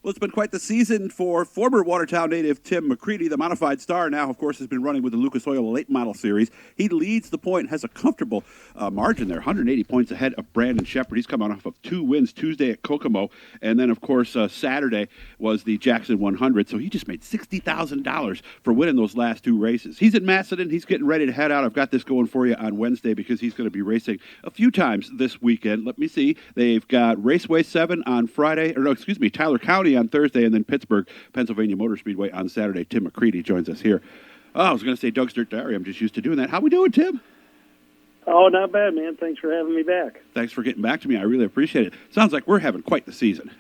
Well, it's been quite the season for former Watertown native Tim McCreadie, the modified star. Now, of course, has been running with the Lucas Oil Late Model Series. He leads the point, has a comfortable margin there, 180 points ahead of Brandon Shepard. He's coming off of 2 wins Tuesday at Kokomo, and then, of course, Saturday was the Jackson 100. So he just made $60,000 for winning those last 2 races. He's at Macedon. He's getting ready to head out. I've got this going for you on Wednesday because he's going to be racing a few times this weekend. Let me see. They've got Raceway 7 on Friday, Tyler County on Thursday, and then Pittsburgh, Pennsylvania Motor Speedway on Saturday. Tim McCreadie joins us here. Oh, I was going to say Doug's Dirt Diary. I'm just used to doing that. How we doing, Tim? Oh, not bad, man. Thanks for having me back. Thanks for getting back to me. I really appreciate it. Sounds like we're having quite the season.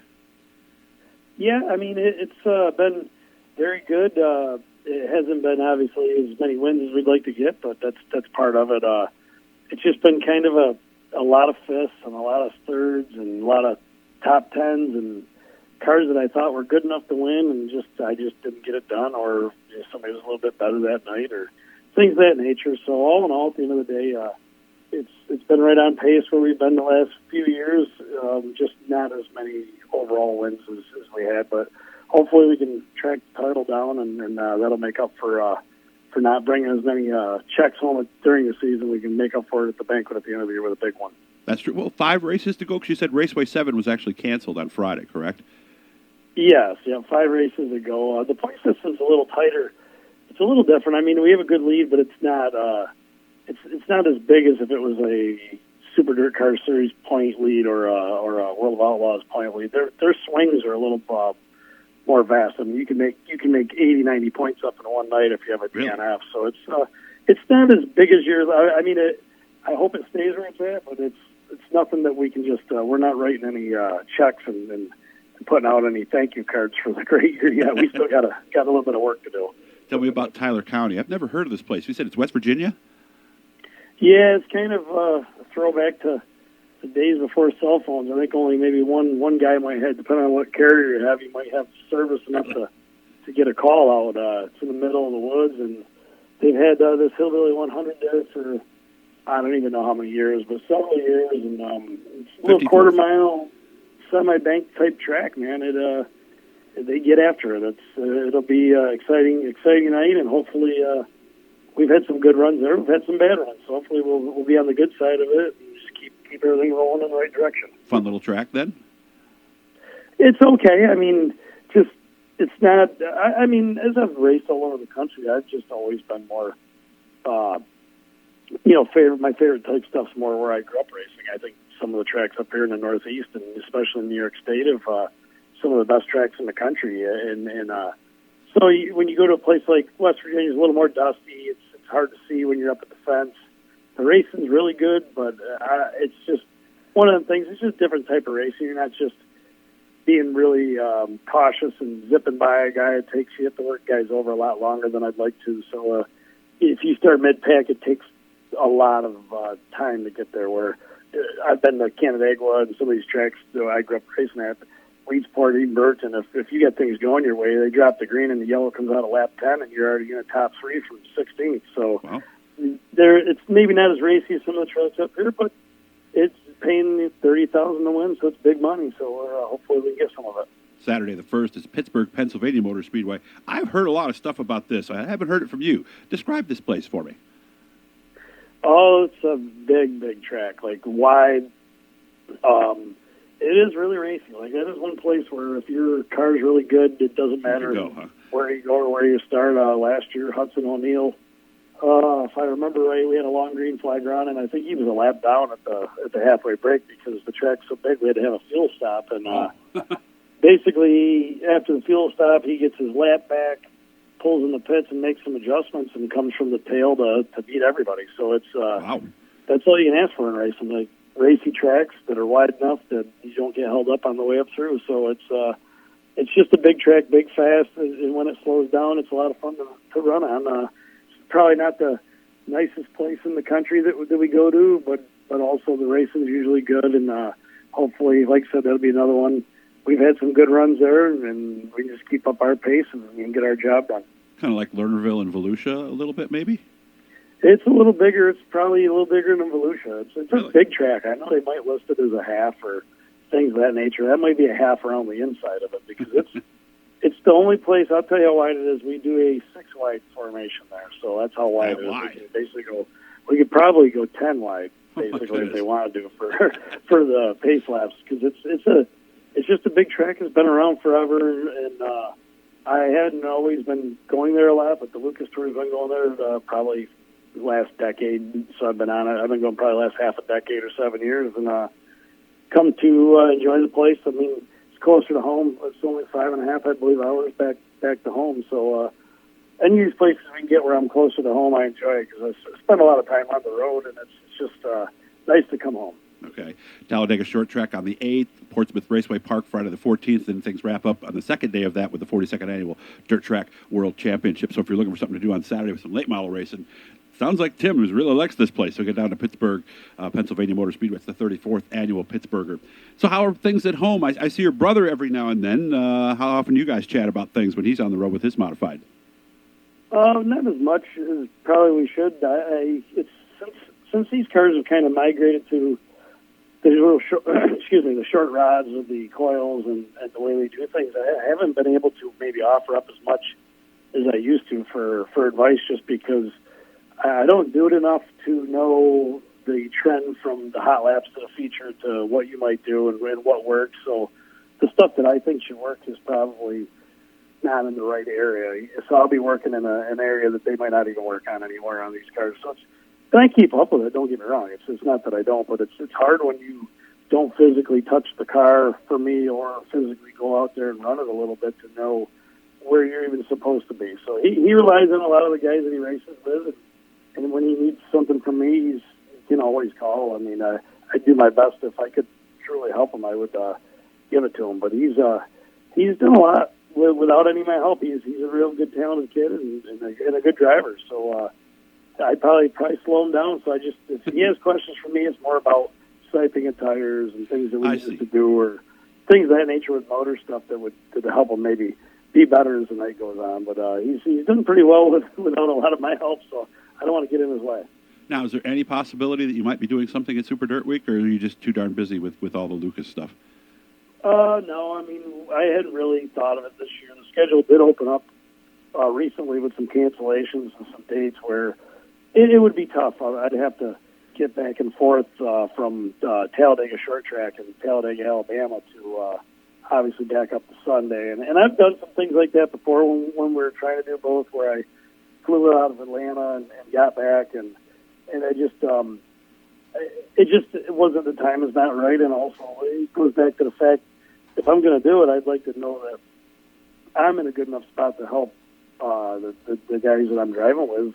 Yeah, I mean, it's been very good. It hasn't been, obviously, as many wins as we'd like to get, but that's part of it. It's just been kind of a lot of fifths and a lot of thirds and a lot of top tens and cars that I thought were good enough to win, and I just didn't get it done, or somebody was a little bit better that night, or things of that nature. So all in all, at the end of the day, it's been right on pace where we've been the last few years. Just not as many overall wins as we had, but hopefully we can track the title down, and that'll make up for not bringing as many checks home during the season. We can make up for it at the banquet at the end of the year with a big one. That's true. Well, 5 races to go, because you said Raceway 7 was actually canceled on Friday, correct? Yes, 5 races to go. The point system's a little tighter. It's a little different. I mean, we have a good lead, but it's not it's not as big as if it was a Super Dirt Car Series point lead or a World of Outlaws point lead. Their swings are a little more vast. I mean, you can make 80, 90 points up in one night if you have a DNF. Really? So it's not as big as yours. I mean, I hope it stays where it's at, but it's nothing that we can just. We're not writing any checks and putting out any thank you cards for the great year. Yeah, we still got a little bit of work to do. Tell me about Tyler County. I've never heard of this place. You said it's West Virginia? Yeah, it's kind of a throwback to the days before cell phones. I think only maybe one guy might have, depending on what carrier you have, you might have service enough to get a call out. It's in the middle of the woods, and they've had this Hillbilly 100 there for, I don't even know how many years, but several years, and it's a little quarter-mile semi-bank type track, man. They get after it. It'll be exciting night, and hopefully we've had some good runs there. We've had some bad runs, so hopefully we'll be on the good side of it and just keep everything rolling in the right direction. Fun little track, then. It's okay. I mean, it's not. I mean, as I've raced all over the country, I've just always been more. My favorite type stuff's more where I grew up racing. I think some of the tracks up here in the Northeast, and especially in New York State, have some of the best tracks in the country. So when you go to a place like West Virginia, it's a little more dusty. It's hard to see when you're up at the fence. The racing's really good, but it's just one of the things. It's just a different type of racing. You're not just being really cautious and zipping by a guy. It takes you have to work guys over a lot longer than I'd like to. So if you start mid-pack, it takes a lot of time to get there. Where I've been to Canandaigua and some of these tracks that I grew up racing at, Weedsport, Ebert, and if you get things going your way, they drop the green and the yellow comes out of lap 10, and you're already in a top 3 from 16th. So wow. It's maybe not as racy as some of the tracks up here, but it's paying $30,000 to win, so it's big money. So hopefully we can get some of it. Saturday the 1st is Pittsburgh, Pennsylvania Motor Speedway. I've heard a lot of stuff about this. I haven't heard it from you. Describe this place for me. Oh, it's a big track, like wide. It is really racing. Like, that is one place where if your car's really good, it doesn't matter where you go or where you start. Last year, Hudson O'Neill, if I remember right, we had a long green flag run, and I think he was a lap down at the halfway break because the track's so big we had to have a fuel stop. And basically, after the fuel stop, he gets his lap back, pulls in the pits, and makes some adjustments, and comes from the tail to beat everybody. So it's that's all you can ask for in racing. Like, racy tracks that are wide enough that you don't get held up on the way up through. So it's just a big track, big fast, and when it slows down, it's a lot of fun to run on. It's probably not the nicest place in the country that we go to, but also the racing is usually good, and hopefully, like I said, that'll be another one. We've had some good runs there, and we just keep up our pace and get our job done. Kind of like Lernerville and Volusia a little bit, maybe? It's a little bigger. It's probably a little bigger than Volusia. It's really a big track. I know they might list it as a half or things of that nature. That might be a half around the inside of it because it's the only place. I'll tell you how wide it is. We do a 6-wide formation there, so that's how wide it is. Wide. We can basically go. We could probably go 10 wide, basically, if they want to do for the pace laps because it's just a big track. It's been around forever, and I hadn't always been going there a lot, but the Lucas Tour's been going there probably the last decade. So I've been on it. I've been going probably the last half a decade or 7 years, and come to enjoy the place. I mean, it's closer to home. It's only 5.5, I believe, hours back to home. So any of these places we can get where I'm closer to home, I enjoy it because I spend a lot of time on the road, and it's just nice to come home. Okay. Talladega Short Track on the 8th, Portsmouth Raceway Park Friday the 14th, and things wrap up on the second day of that with the 42nd Annual Dirt Track World Championship. So if you're looking for something to do on Saturday with some late model racing, sounds like Tim really likes this place. So get down to Pittsburgh, Pennsylvania Motor Speedway. It's the 34th Annual Pittsburgher. So how are things at home? I see your brother every now and then. How often do you guys chat about things when he's on the road with his modified? Not as much as probably we should. It's since these cars have kind of migrated to the little short, the short rods with the coils and the way we do things, I haven't been able to maybe offer up as much as I used to for advice, just because I don't do it enough to know the trend from the hot laps to the feature to what you might do and what works. So the stuff that I think should work is probably not in the right area. So I'll be working in an area that they might not even work on anywhere on these cars. So and I keep up with it, don't get me wrong. It's not that I don't, but it's hard when you don't physically touch the car for me or physically go out there and run it a little bit to know where you're even supposed to be. So he relies on a lot of the guys that he races with, and when he needs something from me, he can always call. I mean, I'd do my best. If I could truly help him, I would give it to him. But he's done a lot without any of my help. He's a real good, talented kid and a good driver. So I'd probably slow him down. So if he has questions for me, it's more about siping and tires and things that we used to do, or things of that nature with motor stuff that would help him maybe be better as the night goes on. But he's done pretty well without a lot of my help. So I don't want to get in his way. Now, is there any possibility that you might be doing something at Super Dirt Week, or are you just too darn busy with all the Lucas stuff? No, I mean, I hadn't really thought of it this year. The schedule did open up recently with some cancellations and some dates where it would be tough. I'd have to get back and forth from Talladega Short Track in Talladega, Alabama to obviously back up to Sunday. And I've done some things like that before when we were trying to do both, where I flew out of Atlanta and got back, and I just it wasn't, the time is not right, and also it goes back to the fact, if I'm going to do it, I'd like to know that I'm in a good enough spot to help the guys that I'm driving with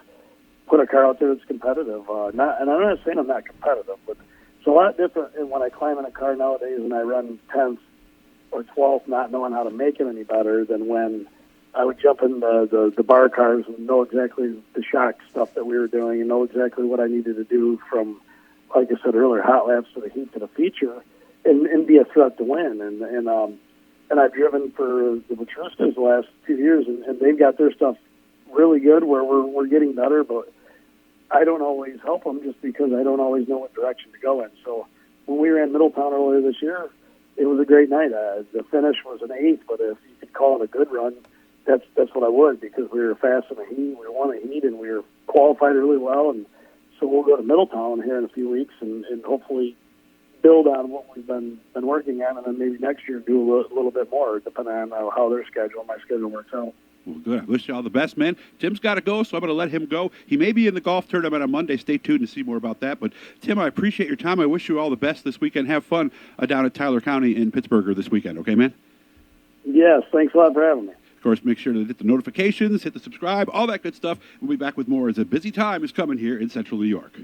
put a car out there that's competitive. And I'm not saying I'm not competitive, but it's a lot different when I climb in a car nowadays and I run 10th or 12th not knowing how to make it any better than when I would jump in the bar cars and know exactly the shock stuff that we were doing and know exactly what I needed to do from, like I said earlier, hot laps to the heat to the feature, and be a threat to win. And I've driven for the Petruskas the last 2 years, and they've got their stuff really good where we're getting better, but I don't always help them just because I don't always know what direction to go in. So when we ran Middletown earlier this year, it was a great night. The finish was an 8th, but if you could call it a good run, that's what I would, because we were fast in the heat, we won the heat, and we were qualified really well. And so we'll go to Middletown here in a few weeks and hopefully build on what we've been working on, and then maybe next year do a little bit more, depending on how their schedule and my schedule works out. Well, good. I wish you all the best, man. Tim's got to go, so I'm going to let him go. He may be in the golf tournament on Monday. Stay tuned to see more about that. But, Tim, I appreciate your time. I wish you all the best this weekend. Have fun down at Tyler County in Pittsburgh this weekend. Okay, man? Yes. Thanks a lot for having me. Of course, make sure to hit the notifications, hit the subscribe, all that good stuff. We'll be back with more as a busy time is coming here in Central New York.